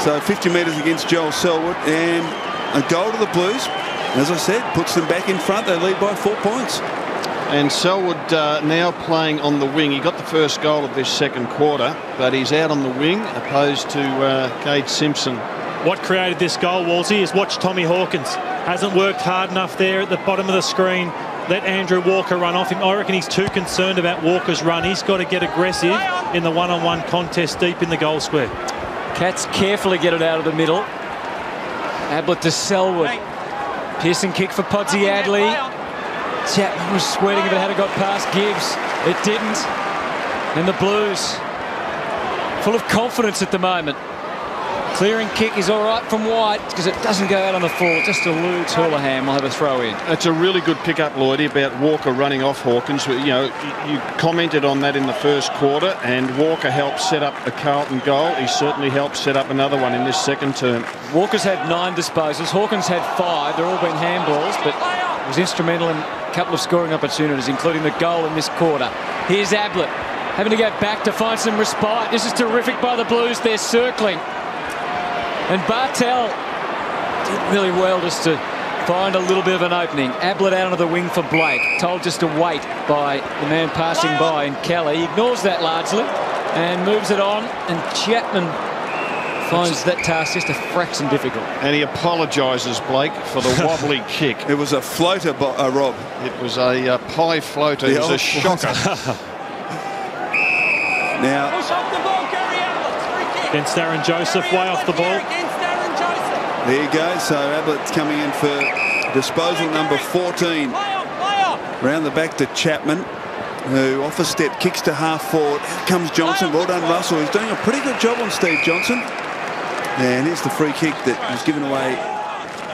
So 50 metres against Joel Selwood, and a goal to the Blues. As I said, puts them back in front. They lead by 4 points. And Selwood now playing on the wing. He got the first goal of this second quarter, but he's out on the wing opposed to Gage Simpson. What created this goal, Wolsey, is watch Tommy Hawkins. Hasn't worked hard enough there at the bottom of the screen. Let Andrew Walker run off him. I reckon he's too concerned about Walker's run. He's got to get aggressive in the one-on-one contest deep in the goal square. Cats carefully get it out of the middle. Ablett to Selwood. Pearson kick for Podsy Adley. Chapman was sweating if it had got past Gibbs. It didn't. And the Blues full of confidence at the moment. Clearing kick is all right from White because it doesn't go out on the full. Just eludes Houlihan. Will have a throw in. That's a really good pick-up, Lloydie, about Walker running off Hawkins. You know, you commented on that in the first quarter, and Walker helped set up the Carlton goal. He certainly helped set up another one in this second term. Walker's had 9 disposals. Hawkins had 5. They're all been handballs, but was instrumental in a couple of scoring opportunities, including the goal in this quarter. Here's Ablett having to get back to find some respite. This is terrific by the Blues. They're circling. And Bartel did really well just to find a little bit of an opening. Ablett out onto the wing for Blake. Told just to wait by the man passing by. And Kelly ignores that largely and moves it on. And Chapman finds that task just a fraction difficult. And he apologises, Blake, for the wobbly kick. It was a floater, Rob. It was a pie floater. It was a shocker. Now, against Aaron Joseph, way off the ball. There you go. So Ablett's coming in for disposal number 14. Round the back to Chapman, who off a step kicks to half forward. Here comes Johnson. Well done, Russell. He's doing a pretty good job on Steve Johnson. And here's the free kick that was given away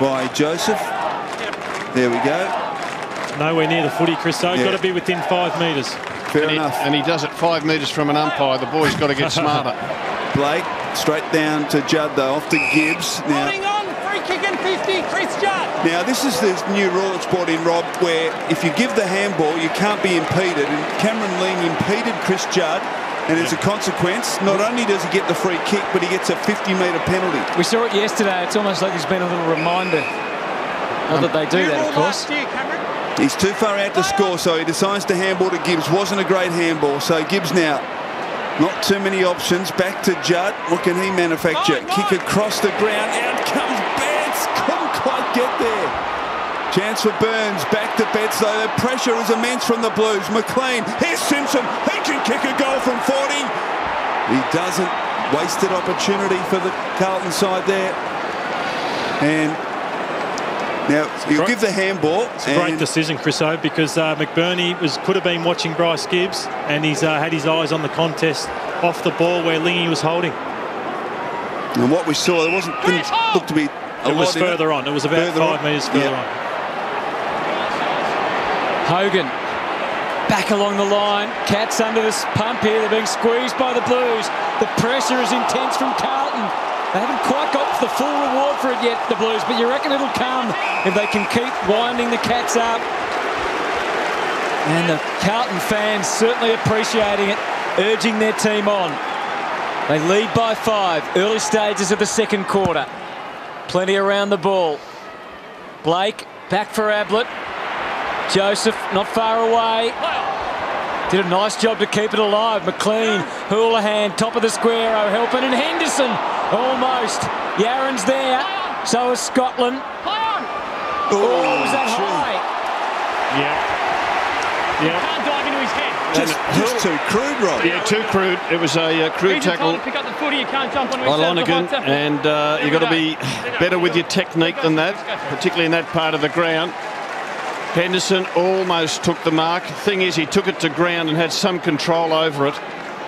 by Joseph. There we go. Nowhere near the footy, Chris. So got to be within 5 metres. Fair enough. And he does it 5 metres from an umpire. The boy's got to get smarter. Blake straight down to Judd, though, off to Gibbs. Now, free kick and 50, Chris Judd. Now, this is this new rule that's brought in, Rob, where if you give the handball, you can't be impeded. And Cameron Lean impeded Chris Judd, and as a consequence, not only does he get the free kick, but he gets a 50-metre penalty. We saw it yesterday. It's almost like there's been a little reminder. Not that they do that, of course. He's too far out to score, so he decides to handball to Gibbs. Wasn't a great handball, so Gibbs now. Not too many options. Back to Judd. What can he manufacture? Kick across the ground. Out comes Betts. Couldn't quite get there. Chance for Burns. Back to Betts, though. The pressure is immense from the Blues. McLean. Here's Simpson. He can kick a goal from 40. He doesn't. Wasted opportunity for the Carlton side there. And now he'll give the handball. It's a great decision, Chriso, because McBurney could have been watching Bryce Gibbs, and he's had his eyes on the contest off the ball where Lingy was holding. And what we saw, didn't look to be a lot. It was further on. It was about 5 metres further on. Hogan back along the line. Cats under this pump here. They're being squeezed by the Blues. The pressure is intense from Carlton. They haven't quite got the full reward for it yet, the Blues, but you reckon it'll come if they can keep winding the Cats up. And the Carlton fans certainly appreciating it, urging their team on. They lead by 5, early stages of the second quarter. Plenty around the ball. Blake back for Ablett. Joseph not far away. Did a nice job to keep it alive. McLean, Houlihan, top of the square. O'Helpin and Henderson. Almost. Yaron's there. So is Scotland. Oh, was that high? Yeah. Can't dive into his head. Just too crude, Rob. Yeah, too crude. It was a crude tackle. Pick up the footy, you can't jump onto his Lonergan, and you've got to be better with your technique than that, particularly in that part of the ground. Henderson almost took the mark. Thing is, he took it to ground and had some control over it.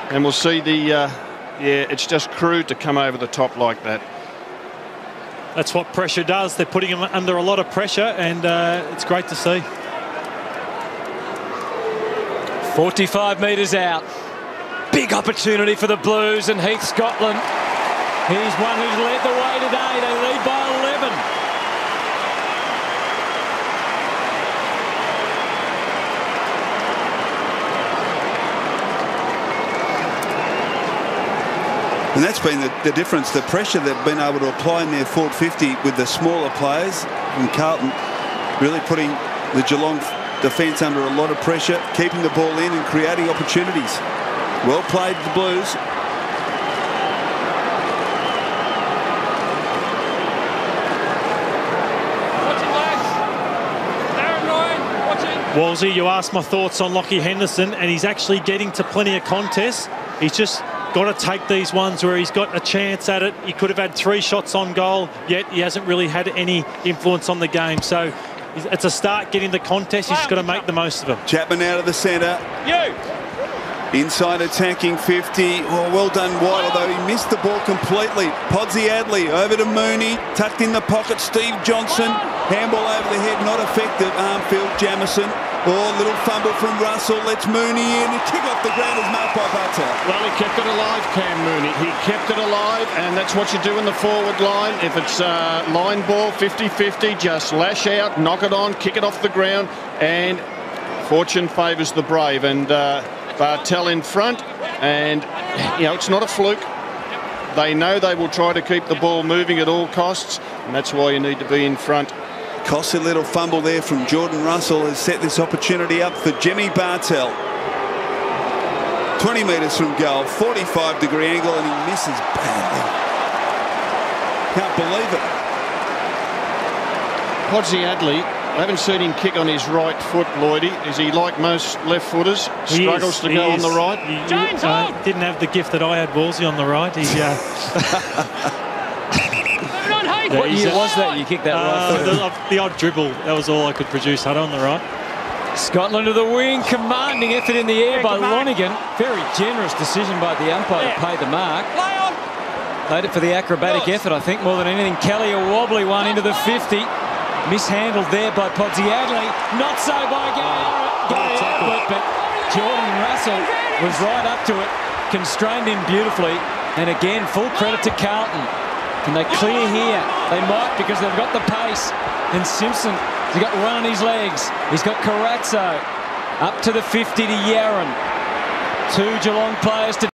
And we'll see the... it's just crude to come over the top like that. That's what pressure does. They're putting him under a lot of pressure, and it's great to see. 45 metres out. Big opportunity for the Blues, and Heath Scotland. He's one who's led the way today. They lead by 11. And that's been the difference, the pressure they've been able to apply in their forward 50 with the smaller players from Carlton, really putting the Geelong defence under a lot of pressure, keeping the ball in and creating opportunities. Well played, the Blues. Walsey, you asked my thoughts on Lachie Henderson, and he's actually getting to plenty of contests. He's just got to take these ones where he's got a chance at it. He could have had 3 shots on goal, yet he hasn't really had any influence on the game. So it's a start getting the contest. He's just got to make the most of them. Chapman out of the centre. Inside attacking 50. Oh, well done, White, although he missed the ball completely. Podsiadly over to Mooney. Tucked in the pocket, Steve Johnson. Handball over the head, not effective. Armfield, Jamison. Oh, little fumble from Russell. Lets Mooney in. A kick off the ground is marked by Bartel. Well, he kept it alive, Cam Mooney. He kept it alive, and that's what you do in the forward line. If it's line ball, 50-50, just lash out, knock it on, kick it off the ground, and fortune favours the brave. And Bartel in front, and it's not a fluke. They know they will try to keep the ball moving at all costs, and that's why you need to be in front. Costly little fumble there from Jordan Russell has set this opportunity up for Jimmy Bartel. 20 metres from goal, 45-degree angle, and he misses badly. Can't believe it. Podsiadly, I haven't seen him kick on his right foot, Lloydie. Is he like most left footers? Struggles to go on the right? James, didn't have the gift that I had, Wolsey, on the right. He's, What year was that you kicked that right? the odd dribble, that was all I could produce. Had on the right. Scotland to the wing, commanding effort in the air by Lonigan. Very generous decision by the umpire to pay the mark. Played it for the acrobatic effort, I think, more than anything. Kelly, a wobbly one into the 50. Mishandled there by Podsiadly. Not so by Gary Ablett, but Jordan Russell was right up to it. Constrained him beautifully. And again, full credit to Carlton. Can they clear here? They might, because they've got the pace. And Simpson, he's got run on his legs. He's got Carazzo up to the 50 to Yaron. 2 Geelong players to